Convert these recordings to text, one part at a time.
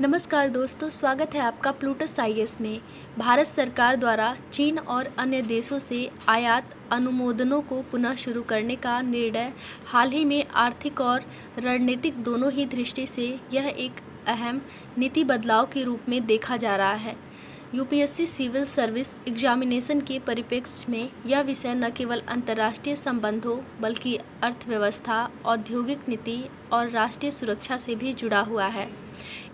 नमस्कार दोस्तों, स्वागत है आपका प्लूटस आईएएस में। भारत सरकार द्वारा चीन और अन्य देशों से आयात अनुमोदनों को पुनः शुरू करने का निर्णय हाल ही में आर्थिक और रणनीतिक दोनों ही दृष्टि से यह एक अहम नीति बदलाव के रूप में देखा जा रहा है। यूपीएससी सिविल सर्विस एग्जामिनेशन के परिप्रेक्ष्य में यह विषय न केवल अंतर्राष्ट्रीय संबंधों बल्कि अर्थव्यवस्था, औद्योगिक नीति और राष्ट्रीय सुरक्षा से भी जुड़ा हुआ है।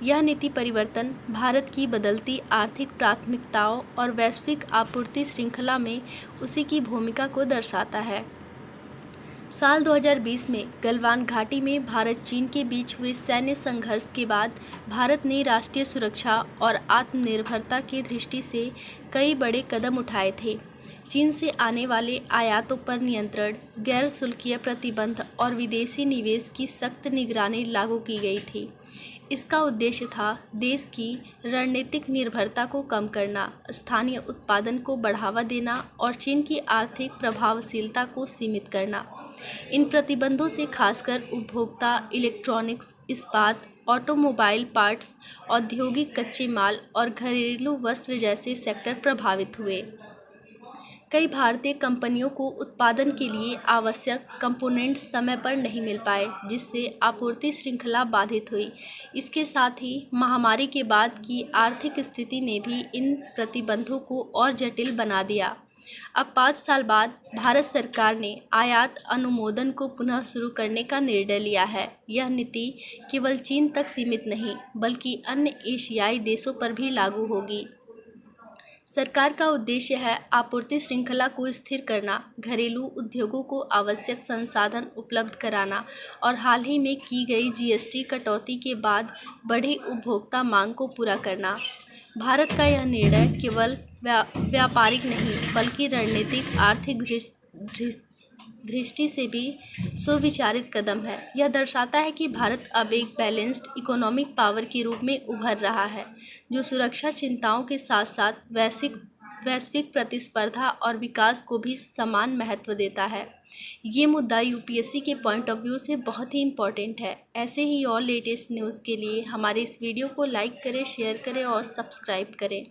यह नीति परिवर्तन भारत की बदलती आर्थिक प्राथमिकताओं और वैश्विक आपूर्ति श्रृंखला में उसी की भूमिका को दर्शाता है। साल 2020 में गलवान घाटी में भारत चीन के बीच हुए सैन्य संघर्ष के बाद भारत ने राष्ट्रीय सुरक्षा और आत्मनिर्भरता की दृष्टि से कई बड़े कदम उठाए थे। चीन से आने वाले आयातों पर नियंत्रण, गैर शुल्कीय प्रतिबंध और विदेशी निवेश की सख्त निगरानी लागू की गई थी। इसका उद्देश्य था देश की रणनीतिक निर्भरता को कम करना, स्थानीय उत्पादन को बढ़ावा देना और चीन की आर्थिक प्रभावशीलता को सीमित करना। इन प्रतिबंधों से खासकर उपभोक्ता इलेक्ट्रॉनिक्स, इस्पात, ऑटोमोबाइल पार्ट्स, औद्योगिक कच्चे माल और घरेलू वस्त्र जैसे सेक्टर प्रभावित हुए। कई भारतीय कंपनियों को उत्पादन के लिए आवश्यक कंपोनेंट्स समय पर नहीं मिल पाए, जिससे आपूर्ति श्रृंखला बाधित हुई। इसके साथ ही महामारी के बाद की आर्थिक स्थिति ने भी इन प्रतिबंधों को और जटिल बना दिया। अब 5 साल बाद भारत सरकार ने आयात अनुमोदन को पुनः शुरू करने का निर्णय लिया है। यह नीति केवल चीन तक सीमित नहीं, बल्कि अन्य एशियाई देशों पर भी लागू होगी। सरकार का उद्देश्य है आपूर्ति श्रृंखला को स्थिर करना, घरेलू उद्योगों को आवश्यक संसाधन उपलब्ध कराना और हाल ही में की गई जीएसटी कटौती के बाद बढ़ी उपभोक्ता मांग को पूरा करना। भारत का यह निर्णय केवल व्यापारिक नहीं बल्कि रणनीतिक आर्थिक दृष्टि से भी सुविचारित कदम है। यह दर्शाता है कि भारत अब एक बैलेंस्ड इकोनॉमिक पावर के रूप में उभर रहा है, जो सुरक्षा चिंताओं के साथ साथ वैश्विक प्रतिस्पर्धा और विकास को भी समान महत्व देता है। ये मुद्दा यूपीएससी के पॉइंट ऑफ व्यू से बहुत ही इम्पोर्टेंट है। ऐसे ही और लेटेस्ट न्यूज़ के लिए हमारे इस वीडियो को लाइक करें, शेयर करें और सब्सक्राइब करें।